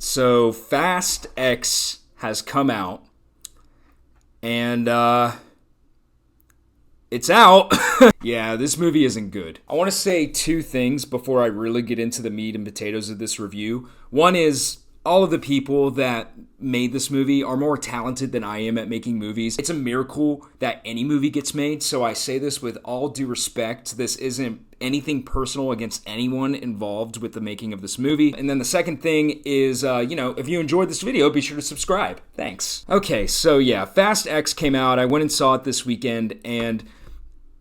So Fast X has come out, and it's out. Yeah, this movie isn't good. I want to say two things before I really get into the meat and potatoes of this review. One is all of the people that made this movie are more talented than I am at making movies. It's a miracle that any movie gets made, so I say this with all due respect. This isn't anything personal against anyone involved with the making of this movie. And then the second thing is, if you enjoyed this video, be sure to subscribe. Thanks. Okay, so yeah, Fast X came out. I went and saw it this weekend, and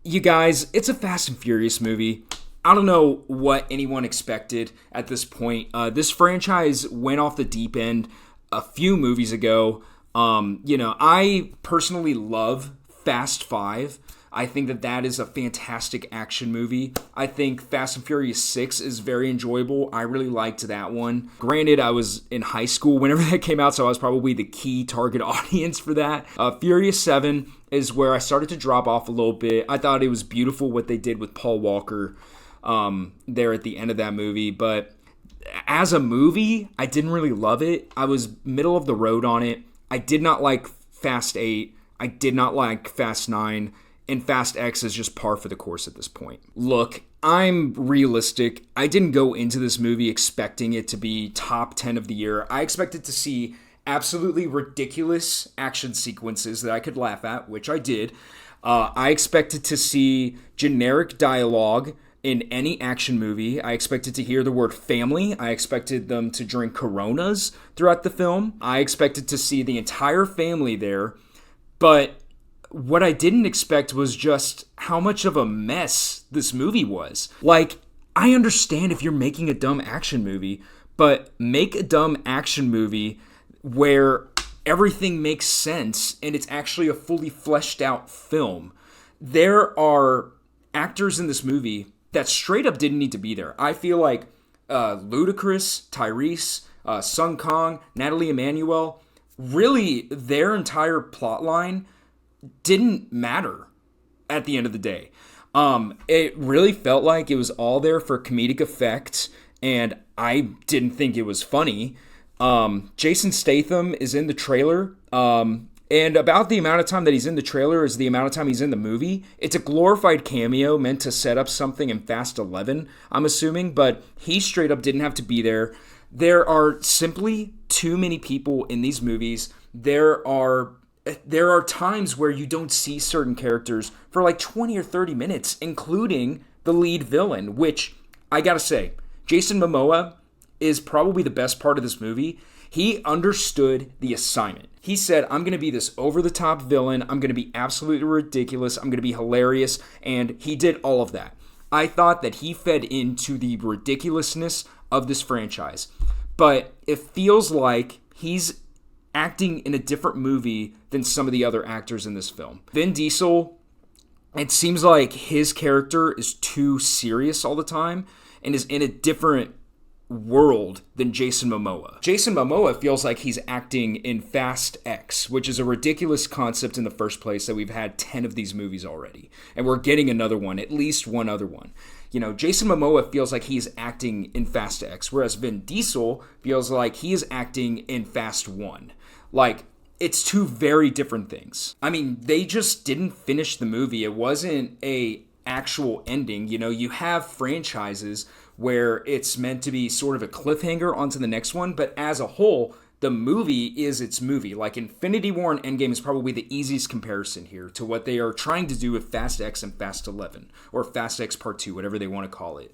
you guys, it's a Fast and Furious movie. I don't know what anyone expected at this point. This franchise went off the deep end a few movies ago. I personally love Fast 5. I think that is a fantastic action movie. I think Fast and Furious 6 is very enjoyable. I really liked that one. Granted, I was in high school whenever that came out, so I was probably the key target audience for that. Furious 7 is where I started to drop off a little bit. I thought it was beautiful what they did with Paul Walker there at the end of that movie, but as a movie, I didn't really love it. I was middle of the road on it. I did not like Fast 8. I did not like Fast 9. And Fast X is just par for the course at this point. Look, I'm realistic. I didn't go into this movie expecting it to be top 10 of the year. I expected to see absolutely ridiculous action sequences that I could laugh at, which I did. I expected to see generic dialogue in any action movie. I expected to hear the word family. I expected them to drink Coronas throughout the film. I expected to see the entire family there. But what I didn't expect was just how much of a mess this movie was. Like, I understand if you're making a dumb action movie, but make a dumb action movie where everything makes sense and it's actually a fully fleshed out film. There are actors in this movie that straight up didn't need to be there. I feel like Ludacris, Tyrese, Sung Kang, Natalie Emmanuel, really their entire plot line didn't matter at the end of the day. It really felt like it was all there for comedic effect, and I didn't think it was funny. Jason Statham is in the trailer, and about the amount of time that he's in the trailer is the amount of time he's in the movie. It's a glorified cameo meant to set up something in Fast 11, I'm assuming, but he straight up didn't have to be there. There are simply too many people in these movies. There are times where you don't see certain characters for like 20 or 30 minutes, including the lead villain, which I gotta say, Jason Momoa is probably the best part of this movie. He understood the assignment. He said, I'm going to be this over-the-top villain. I'm going to be absolutely ridiculous. I'm going to be hilarious. And he did all of that. I thought that he fed into the ridiculousness of this franchise. But it feels like he's acting in a different movie than some of the other actors in this film. Vin Diesel, it seems like his character is too serious all the time and is in a different world than Jason Momoa. Jason Momoa feels like he's acting in Fast X, which is a ridiculous concept in the first place that we've had 10 of these movies already. And we're getting another one, at least one other one. Jason Momoa feels like he's acting in Fast X, whereas Vin Diesel feels like he is acting in Fast 1. Like, it's two very different things. I mean, they just didn't finish the movie. It wasn't a actual ending. You have franchises where it's meant to be sort of a cliffhanger onto the next one, but as a whole, the movie is its movie. Like, Infinity War and Endgame is probably the easiest comparison here to what they are trying to do with Fast X and Fast 11, or Fast X Part 2, whatever they want to call it.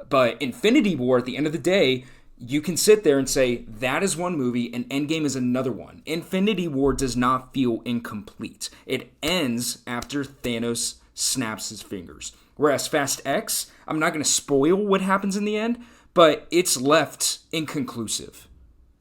But Infinity War, at the end of the day, you can sit there and say, that is one movie and Endgame is another one. Infinity War does not feel incomplete. It ends after Thanos snaps his fingers. Whereas Fast X, I'm not going to spoil what happens in the end, but it's left inconclusive,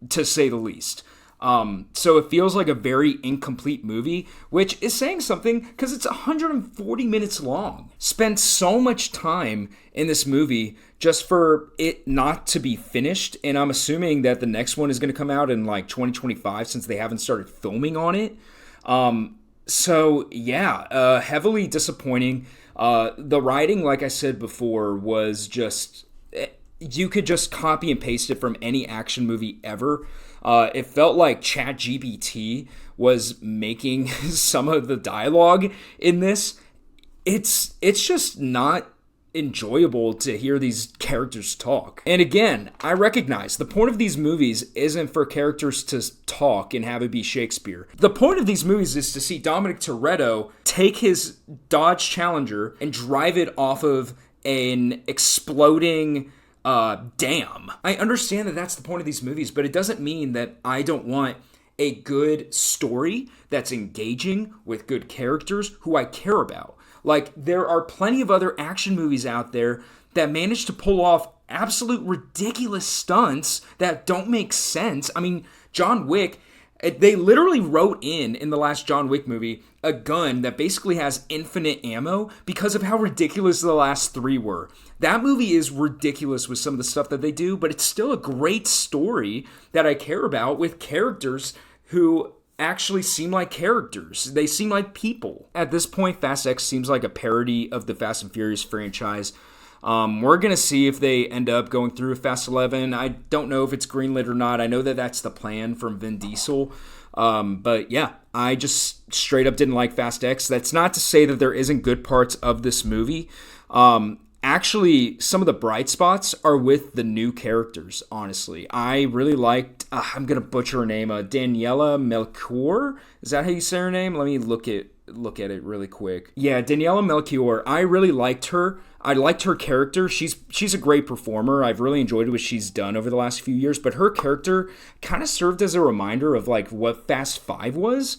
to say the least. So it feels like a very incomplete movie, which is saying something because it's 140 minutes long. Spent so much time in this movie just for it not to be finished, and I'm assuming that the next one is going to come out in like 2025 since they haven't started filming on it. So yeah, heavily disappointing. The writing, like I said before, was just, you could just copy and paste it from any action movie ever. It felt like ChatGPT was making some of the dialogue in this. It's just not enjoyable to hear these characters talk. And again, I recognize the point of these movies isn't for characters to talk and have it be Shakespeare. The point of these movies is to see Dominic Toretto take his Dodge Challenger and drive it off of an exploding dam. I understand that that's the point of these movies, but it doesn't mean that I don't want a good story that's engaging with good characters who I care about. Like, there are plenty of other action movies out there that manage to pull off absolute ridiculous stunts that don't make sense. I mean, John Wick, they literally wrote in the last John Wick movie, a gun that basically has infinite ammo because of how ridiculous the last three were. That movie is ridiculous with some of the stuff that they do, but it's still a great story that I care about with characters who actually seem like characters. They seem like people. At this point, Fast X seems like a parody of the Fast and Furious franchise. We're going to see if they end up going through with Fast 11. I don't know if it's greenlit or not. I know that that's the plan from Vin Diesel. But yeah, I just straight up didn't like Fast X. That's not to say that there isn't good parts of this movie. Actually, some of the bright spots are with the new characters, honestly. I really liked, I'm going to butcher her name, Daniela Melchior? Is that how you say her name? Let me look at it really quick. Yeah, Daniela Melchior. I really liked her. I liked her character. She's a great performer. I've really enjoyed what she's done over the last few years, but her character kind of served as a reminder of like what Fast 5 was,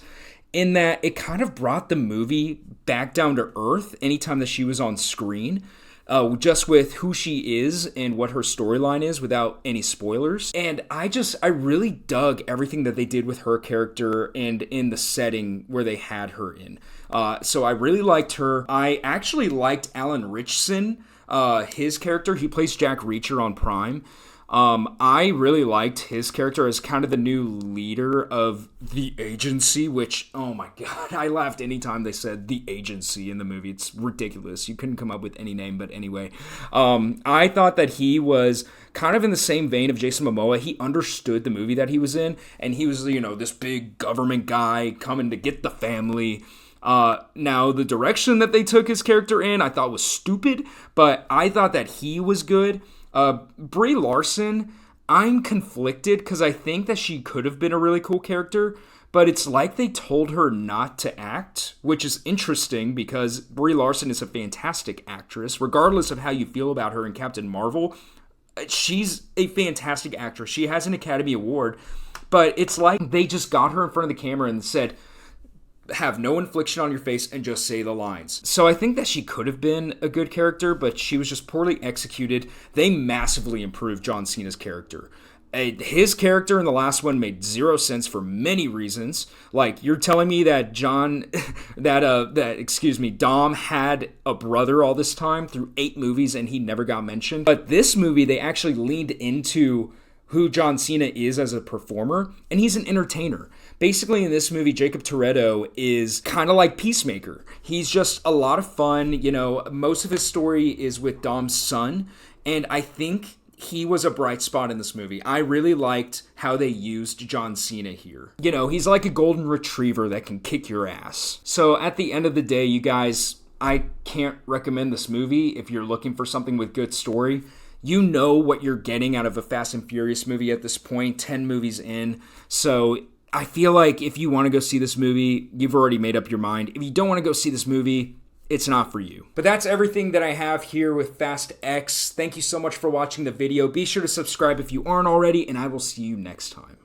in that it kind of brought the movie back down to earth anytime that she was on screen. Just with who she is and what her storyline is without any spoilers. And I really dug everything that they did with her character and in the setting where they had her in. So I really liked her. I actually liked Alan Ritchson, his character. He plays Jack Reacher on Prime. I really liked his character as kind of the new leader of the agency, which, oh my god, I laughed anytime they said the agency in the movie. It's ridiculous. You couldn't come up with any name, but anyway. I thought that he was kind of in the same vein of Jason Momoa. He understood the movie that he was in, and he was, this big government guy coming to get the family. Now, the direction that they took his character in, I thought was stupid, but I thought that he was good. Brie Larson, I'm conflicted because I think that she could have been a really cool character, but it's like they told her not to act, which is interesting because Brie Larson is a fantastic actress. Regardless of how you feel about her in Captain Marvel, she's a fantastic actress. She has an Academy Award, but it's like they just got her in front of the camera and said, have no infliction on your face and just say the lines. So I think that she could have been a good character, but she was just poorly executed. They massively improved John Cena's character. His character in the last one made zero sense for many reasons. Like, you're telling me that Dom had a brother all this time through 8 movies and he never got mentioned. But this movie, they actually leaned into who John Cena is as a performer, and he's an entertainer. Basically, in this movie, Jacob Toretto is kind of like Peacemaker. He's just a lot of fun. Most of his story is with Dom's son, and I think he was a bright spot in this movie. I really liked how they used John Cena here. He's like a golden retriever that can kick your ass. So at the end of the day, you guys, I can't recommend this movie if you're looking for something with good story. You know what you're getting out of a Fast and Furious movie at this point, 10 movies in. So I feel like if you want to go see this movie, you've already made up your mind. If you don't want to go see this movie, it's not for you. But that's everything that I have here with Fast X. Thank you so much for watching the video. Be sure to subscribe if you aren't already, and I will see you next time.